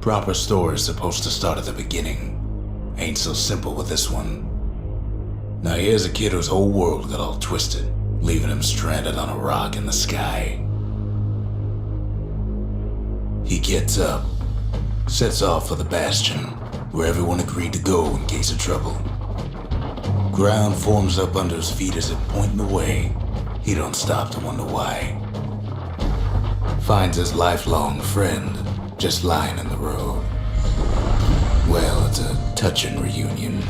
Proper story's supposed to start at the beginning. Ain't so simple with this one. Now here's a kid whose whole world got all twisted, leaving him stranded on a rock in the sky. He gets up, sets off for the Bastion, where everyone agreed to go in case of trouble. Ground forms up under his feet as it pointing the way. He don't stop to wonder why. Finds his lifelong friend just lying in the road. Well, it's a touching reunion.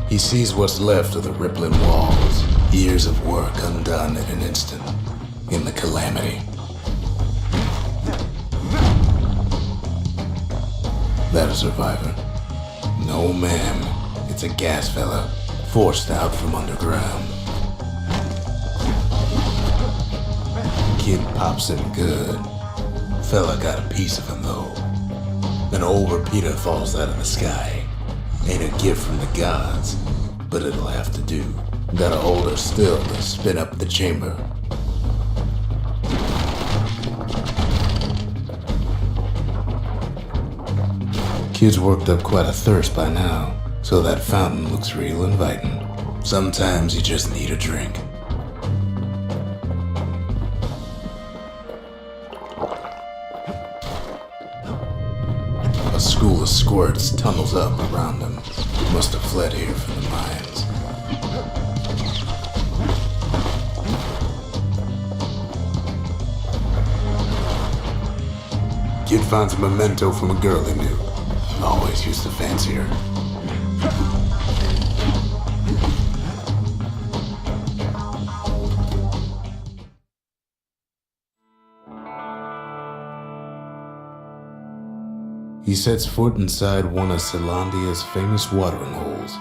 He sees what's left of the rippling walls, years of work undone in an instant, in the calamity. That a survivor? No, ma'am. It's a gas fella, forced out from underground. Kid pops him good. Fella got a piece of him though. An old repeater falls out of the sky. Ain't a gift from the gods, but it'll have to do. Gotta hold her still to spin up the chamber. Kid's worked up quite a thirst by now, so that fountain looks real inviting. Sometimes you just need a drink. A school of squirts tunnels up around him. Must have fled here from the mines. Kid finds a memento from a girl he knew. Always used to fancy her. He sets foot inside one of Celandia's famous watering holes.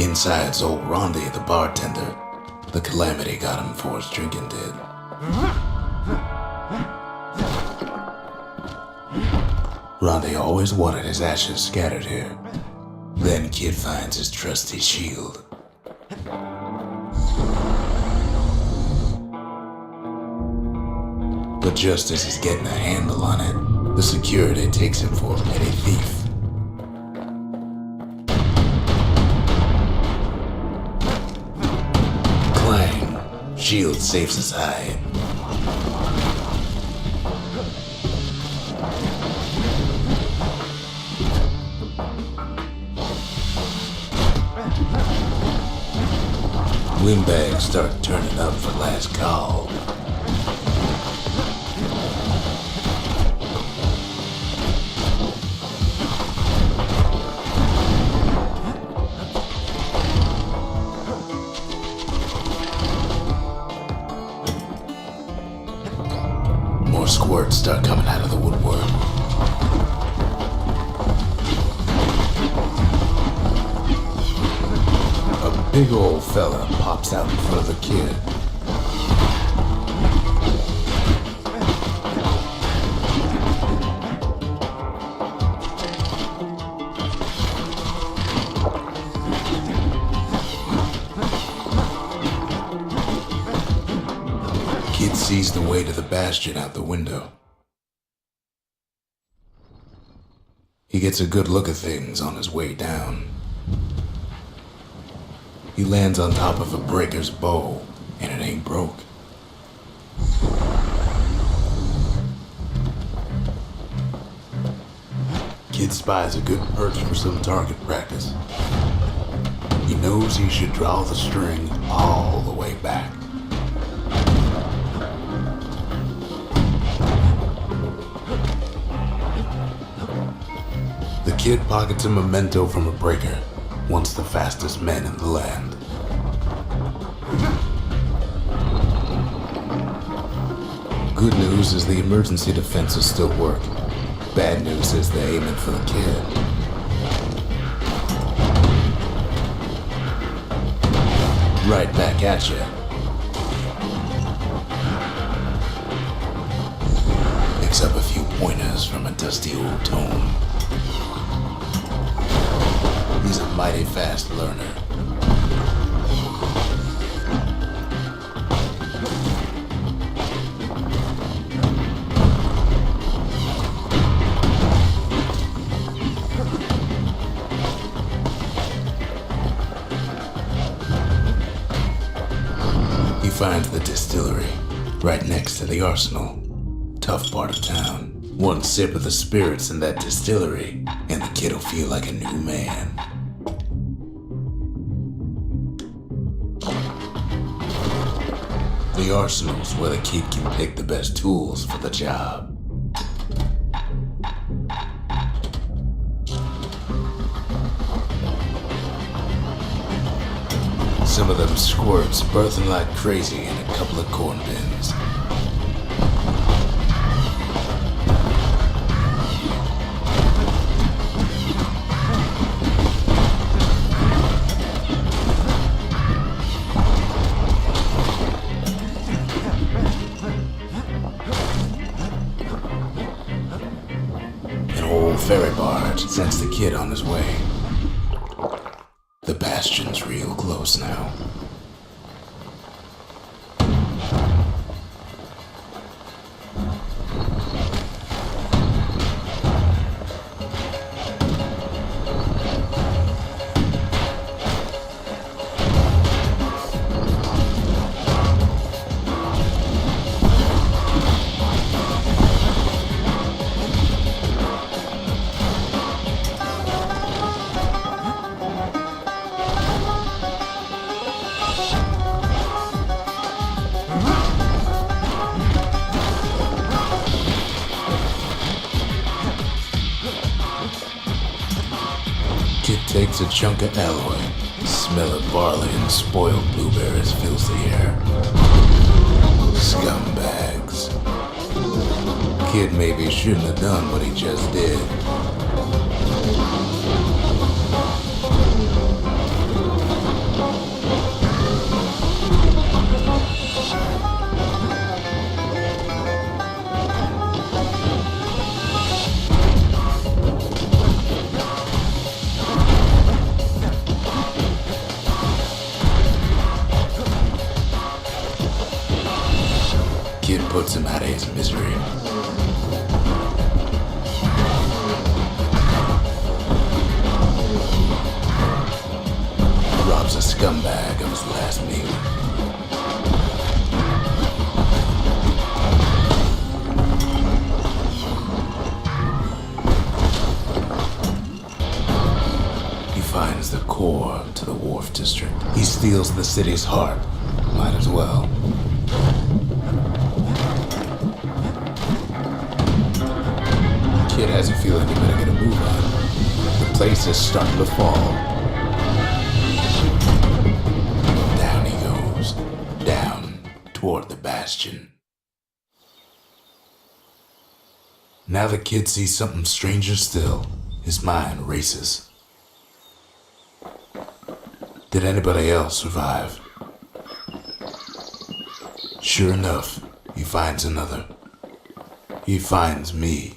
Inside's old Rondi, the bartender. The calamity got him before his drinking did. Rondi always wanted his ashes scattered here. Then Kid finds his trusty shield. But just as he's getting a handle on it, the security takes him for a petty thief. Clang! Shield saves his hide. Windbags start turning up for last call. More squirts start coming out of the woodwork. A big old fella pops out in front of the kid. Kid sees the way to the Bastion out the window. He gets a good look at things on his way down. He lands on top of a breaker's bow, and it ain't broke. Kid spies a good perch for some target practice. He knows he should draw the string all the way back. The kid pockets a memento from a breaker, once the fastest men in the land. Good news is the emergency defenses still work. Bad news is they're aiming for the kid. Right back at you. Picks up a few pointers from a dusty old tome. He's a mighty fast learner. finds the distillery, right next to the arsenal. Tough part of town. One sip of the spirits in that distillery, and the kid'll feel like a new man. The arsenal's where the kid can pick the best tools for the job. Some of them squirts birthing like crazy in a couple of corn bins. An old ferry barge sends the kid on his way. The Bastion's real close now. Kid takes a chunk of alloy. The smell of barley and spoiled blueberries fills the air. Scumbags. Kid maybe shouldn't have done what he just did. Kid puts him out of his misery. Robs a scumbag of his last meal. He finds the core to the wharf district. He steals the city's heart. Might as well. Kid has a feeling he better get a move on. The place is starting to fall. Down he goes. Down toward the Bastion. Now the kid sees something stranger still. His mind races. Did anybody else survive? Sure enough, he finds another. He finds me.